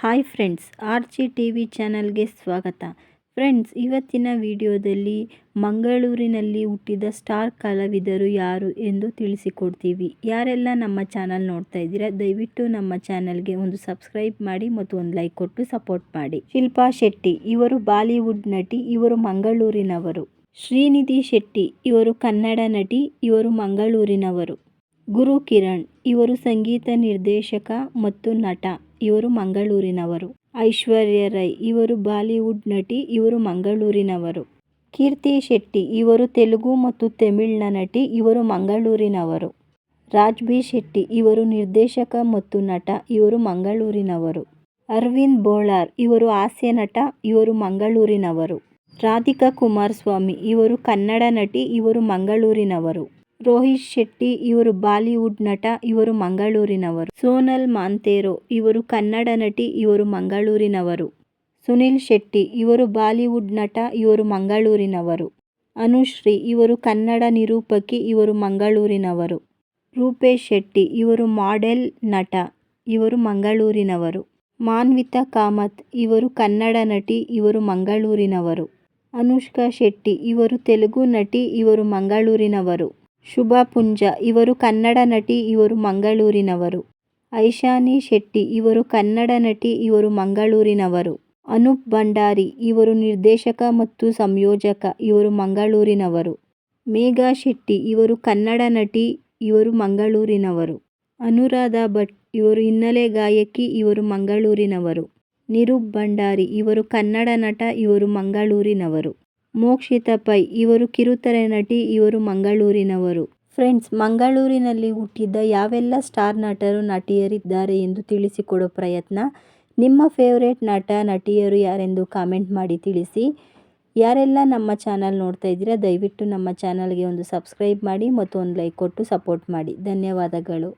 Hi friends, Archi TV ಚಾನಲ್ಗೆ ಸ್ವಾಗತ. Friends, ಇವತ್ತಿನ ವಿಡಿಯೋದಲ್ಲಿ ಮಂಗಳೂರಿನಲ್ಲಿ ಹುಟ್ಟಿದ ಸ್ಟಾರ್ ಕಲಾವಿದರು ಯಾರು ಎಂದು ತಿಳಿಸಿಕೊಡ್ತೀವಿ. ಯಾರೆಲ್ಲ ನಮ್ಮ ಚಾನಲ್ ನೋಡ್ತಾ ಇದ್ದೀರಾ, ದಯವಿಟ್ಟು ನಮ್ಮ ಚಾನಲ್ಗೆ ಒಂದು ಸಬ್ಸ್ಕ್ರೈಬ್ ಮಾಡಿ ಮತ್ತು ಒಂದು ಲೈಕ್ ಕೊಟ್ಟು ಸಪೋರ್ಟ್ ಮಾಡಿ. ಶಿಲ್ಪಾ ಶೆಟ್ಟಿ ಇವರು ಬಾಲಿವುಡ್ ನಟಿ, ಇವರು ಮಂಗಳೂರಿನವರು. ಶ್ರೀನಿಧಿ ಶೆಟ್ಟಿ ಇವರು ಕನ್ನಡ ನಟಿ, ಇವರು ಮಂಗಳೂರಿನವರು. ಗುರು ಕಿರಣ್ ಇವರು ಸಂಗೀತ ನಿರ್ದೇಶಕ ಮತ್ತು ನಟ, ಇವರು ಮಂಗಳೂರಿನವರು. ಐಶ್ವರ್ಯ ರೈ ಇವರು ಬಾಲಿವುಡ್ ನಟಿ, ಇವರು ಮಂಗಳೂರಿನವರು. ಕೀರ್ತಿ ಶೆಟ್ಟಿ ಇವರು ತೆಲುಗು ಮತ್ತು ತಮಿಳಿನ ನಟಿ, ಇವರು ಮಂಗಳೂರಿನವರು. ರಾಜ್ಬಿ ಶೆಟ್ಟಿ ಇವರು ನಿರ್ದೇಶಕ ಮತ್ತು ನಟ, ಇವರು ಮಂಗಳೂರಿನವರು. ಅರವಿಂದ್ ಬೋಳಾರ್ ಇವರು ಹಾಸ್ಯ ನಟ, ಇವರು ಮಂಗಳೂರಿನವರು. ರಾಧಿಕಾ ಕುಮಾರಸ್ವಾಮಿ ಇವರು ಕನ್ನಡ ನಟಿ, ಇವರು ಮಂಗಳೂರಿನವರು. ರೋಹಿತ್ ಶೆಟ್ಟಿ ಇವರು ಬಾಲಿವುಡ್ ನಟ, ಇವರು ಮಂಗಳೂರಿನವರು. ಸೋನಲ್ ಮಾಂತೇರೊ ಇವರು ಕನ್ನಡ ನಟಿ, ಇವರು ಮಂಗಳೂರಿನವರು. ಸುನಿಲ್ ಶೆಟ್ಟಿ ಇವರು ಬಾಲಿವುಡ್ ನಟ, ಇವರು ಮಂಗಳೂರಿನವರು. ಅನುಶ್ರೀ ಇವರು ಕನ್ನಡ ನಿರೂಪಕಿ, ಇವರು ಮಂಗಳೂರಿನವರು. ರೂಪೇಶ್ ಶೆಟ್ಟಿ ಇವರು ಮಾಡೆಲ್ ನಟ, ಇವರು ಮಂಗಳೂರಿನವರು. ಮಾನ್ವಿತಾ ಕಾಮತ್ ಇವರು ಕನ್ನಡ ನಟಿ, ಇವರು ಮಂಗಳೂರಿನವರು. ಅನುಷ್ಕಾ ಶೆಟ್ಟಿ ಇವರು ತೆಲುಗು ನಟಿ, ಇವರು ಮಂಗಳೂರಿನವರು. ಶುಭಾ ಪುಂಜಾ ಇವರು ಕನ್ನಡ ನಟಿ, ಇವರು ಮಂಗಳೂರಿನವರು. ಐಶಾನಿ ಶೆಟ್ಟಿ ಇವರು ಕನ್ನಡ ನಟಿ, ಇವರು ಮಂಗಳೂರಿನವರು. ಅನೂಪ್ ಭಂಡಾರಿ ಇವರು ನಿರ್ದೇಶಕ ಮತ್ತು ಸಂಯೋಜಕ, ಇವರು ಮಂಗಳೂರಿನವರು. ಮೇಘಾ ಶೆಟ್ಟಿ ಇವರು ಕನ್ನಡ ನಟಿ, ಇವರು ಮಂಗಳೂರಿನವರು. ಅನುರಾಧ ಭಟ್ ಇವರು ಹಿನ್ನೆಲೆ ಗಾಯಕಿ, ಇವರು ಮಂಗಳೂರಿನವರು. ನಿರೂಪ್ ಭಂಡಾರಿ ಇವರು ಕನ್ನಡ ನಟ, ಇವರು ಮಂಗಳೂರಿನವರು. ಮೋಕ್ಷಿತಾ ಪೈ ಇವರು ಕಿರುತೆರೆ ನಟಿ, ಇವರು ಮಂಗಳೂರಿನವರು. ಫ್ರೆಂಡ್ಸ್, ಮಂಗಳೂರಿನಲ್ಲಿ ಹುಟ್ಟಿದ ಯಾವೆಲ್ಲ ಸ್ಟಾರ್ ನಟರು ನಟಿಯರಿದ್ದಾರೆ ಎಂದು ತಿಳಿಸಿಕೊಡೋ ಪ್ರಯತ್ನ. ನಿಮ್ಮ ಫೇವ್ರೇಟ್ ನಟ ನಟಿಯರು ಯಾರೆಂದು ಕಾಮೆಂಟ್ ಮಾಡಿ ತಿಳಿಸಿ. ಯಾರೆಲ್ಲ ನಮ್ಮ ಚಾನಲ್ ನೋಡ್ತಾ ಇದ್ದೀರಾ, ದಯವಿಟ್ಟು ನಮ್ಮ ಚಾನಲ್ಗೆ ಒಂದು ಸಬ್ಸ್ಕ್ರೈಬ್ ಮಾಡಿ ಮತ್ತು ಒಂದು ಲೈಕ್ ಕೊಟ್ಟು ಸಪೋರ್ಟ್ ಮಾಡಿ. ಧನ್ಯವಾದಗಳು.